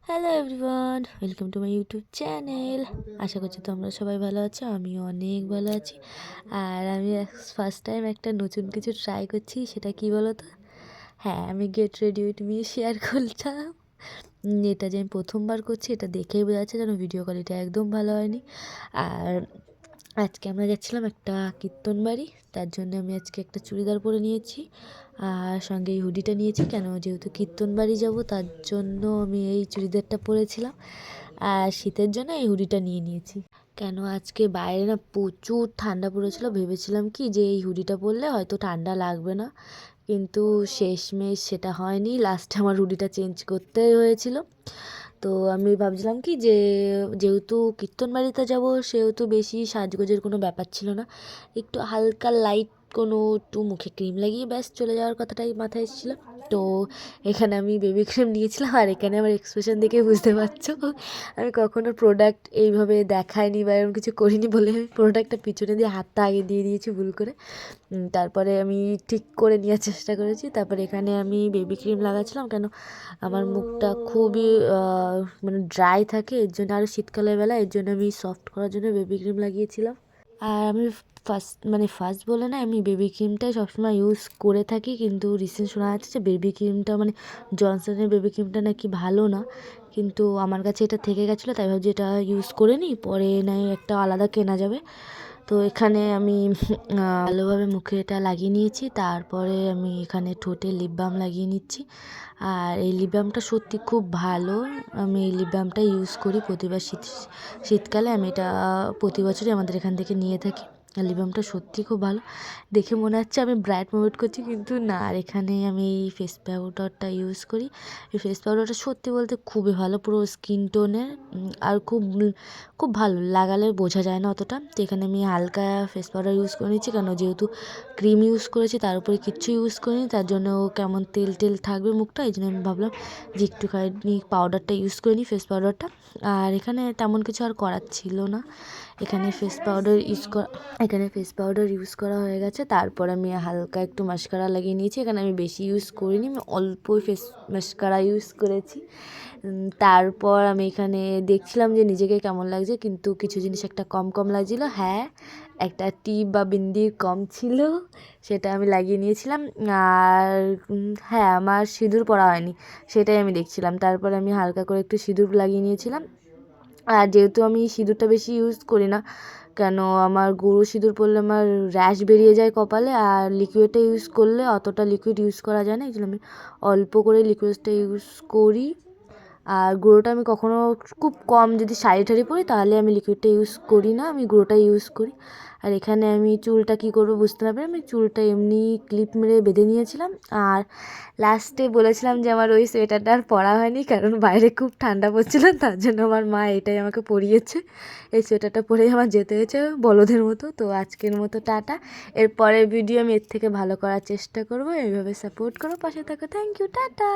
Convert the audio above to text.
Hello everyone, welcome to my YouTube channel. আশা করছি তোমরা সবাই ভালো আছো, আমিও অনেক ভালো আছি। আর আমি ফার্স্ট টাইম একটা নতুন কিছু ট্রাই করছি, সেটা কি বলো তো? হ্যাঁ, আমি get ready with me share করলাম। এটা যে আমি প্রথমবার করছি এটা দেখেই বোঝা যাচ্ছে যেন ভিডিও কোয়ালিটি একদম ভালো হয়নি। আর আজকে আমরা যাচ্ছিলাম একটা কীর্তন বাড়ি, তার জন্য আমি আজকে একটা চুড়িদার পরে নিয়েছি আর সঙ্গে এই হুডিটা নিয়েছি। কেন, যেহেতু কীর্তন বাড়ি যাবো তার জন্য আমি এই চুড়িদারটা পরেছিলাম, আর শীতের জন্য এই হুডিটা নিয়ে নিয়েছি। কেন, আজকে বাইরে না প্রচুর ঠান্ডা পড়েছিল, ভেবেছিলাম কি যে এই হুডিটা পরলে হয়তো ঠান্ডা লাগবে না, কিন্তু শেষমেশ সেটা হয়নি। লাস্টে আমার হুডিটা চেঞ্জ করতে হয়েছিল। তো আমি ভাবছিলাম কি যে যেহেতু কীর্তন বাড়িতে যাবো সেহেতু বেশি সাজগোজের কোনো ব্যাপার ছিল না, একটু হালকা লাইট কোনো একটু মুখে ক্রিম লাগিয়ে ব্যাস চলে যাওয়ার কথাটাই মাথায় এসেছিলো। তো এখানে আমি বেবি ক্রিম নিয়েছিলাম, আর এখানে আমার এক্সপ্রেশন দেখে বুঝতে পারছো আমি কখনো প্রোডাক্ট এইভাবে দেখাইনি বা এরকম কিছু করিনি বলে আমি প্রোডাক্টটা পিছনে দিয়ে হাতটা আগে দিয়ে দিয়েছি ভুল করে। তারপরে আমি ঠিক করে নেওয়ার চেষ্টা করেছি। তারপরে এখানে আমি বেবি ক্রিম লাগাচ্ছিলাম, কেন আমার মুখটা খুবই মানে ড্রাই থাকে, এর জন্য, আরও শীতকালের বেলা, এর জন্য আমি সফট করার জন্য বেবি ক্রিম লাগিয়েছিলাম। আর আমি ফার্স্ট বলে না, আমি বেবি ক্রিমটাই সবসময় ইউজ করে থাকি, কিন্তু রিসেন্ট শোনা যাচ্ছে যে বেবি ক্রিমটা মানে জনসনের বেবি ক্রিমটা নাকি ভালো না, কিন্তু আমার কাছে এটা থেকে গেছিলো, তাই ভাবছি এটা ইউজ করে নিই, পরে নাই একটা আলাদা কেনা যাবে। তো এখানে আমি ভালোভাবে মুখে এটা লাগিয়ে নিয়েছি। তারপরে আমি এখানে ঠোঁটে লিপ বাম লাগিয়ে নিচ্ছি। আর এই লিপ বামটা সত্যি খুব ভালো, আমি এই লিপ বামটা ইউজ করি প্রতিবার শীতকালে। আমি এটা প্রতি বছরই আমাদের এখান থেকে নিয়ে থাকি। আর লিপ বামটা সত্যি খুব ভালো, দেখে মনে হচ্ছে আমি ব্রাইট মুভমেন্ট করছি, কিন্তু না। আর এখানে আমি এই ফেস পাউডারটা ইউজ করি। এই ফেস পাউডারটা সত্যি বলতে খুবই ভালো, পুরো স্কিন টোনের, আর খুব খুব ভালো, লাগালে বোঝা যায় না অতটা। তো এখানে আমি হালকা ফেস পাউডার ইউজ করে নিচ্ছি, কেন যেহেতু ক্রিম ইউজ করেছি তার উপরে কিচ্ছু ইউজ করিনি, তার জন্য কেমন তেল তেল থাকবে মুখটা, এই জন্য আমি ভাবলাম যে একটুখানি পাউডারটা ইউজ করে নিই, ফেস পাউডারটা। আর এখানে তেমন কিছু আর করার ছিল না, এখানে ফেস পাউডার ইউজ করা হয়ে গেছে। তারপর আমি হালকা একটু মাস্কারা লাগিয়ে নিয়েছি, এখানে আমি বেশি ইউজ করিনি, আমি অল্পই ফেস মাস্কারা ইউজ করেছি। তারপর আমি এখানে দেখছিলাম যে নিজেকে কেমন লাগছে, কিন্তু কিছু জিনিস একটা কম কম লাগছিলো। হ্যাঁ, একটা টিপ বা বিন্দি কম ছিল, সেটা আমি লাগিয়ে নিয়েছিলাম। আর হ্যাঁ, আমার সিঁদুর পরা হয়নি, সেটাই আমি দেখছিলাম। তারপর আমি হালকা করে একটু সিঁদুর লাগিয়ে নিয়েছিলাম। আর যেহেতু আমি সিঁদুরটা বেশি ইউজ করি না, কেন আমার গুঁড়ো সিঁদুর পরলে আমার র্যাশ বেরিয়ে যায় কপালে, আর লিকুইডটা ইউজ করলে অতটা লিকুইড ইউজ করা যায় না, এই জন্য আমি অল্প করে লিকুইডটা ইউজ করি। আর গুঁড়োটা আমি কখনও খুব কম, যদি শাড়ি টাড়ি পরি তাহলে আমি লিকুইডটা ইউজ করি না, আমি গুঁড়োটা ইউজ করি। আর এখানে আমি চুলটা কী করবো বুঝতে না পেরে আমি চুলটা এমনি ক্লিপ মেরে বেঁধে নিয়েছিলাম। আর লাস্টে বলেছিলাম যে আমার ওই সোয়েটারটা আর পরা হয়নি, কারণ বাইরে খুব ঠান্ডা পড়ছিলো, তার জন্য আমার মা এটাই আমাকে পরিয়েছে। এই সোয়েটারটা পরেই আমার যেতে হয়েছে বলদের মতো। তো আজকের মতো টাটা, এরপরের ভিডিও আমি এর থেকে ভালো করার চেষ্টা করবো। এইভাবে সাপোর্ট করো, পাশে থাকো। Thank you, tata.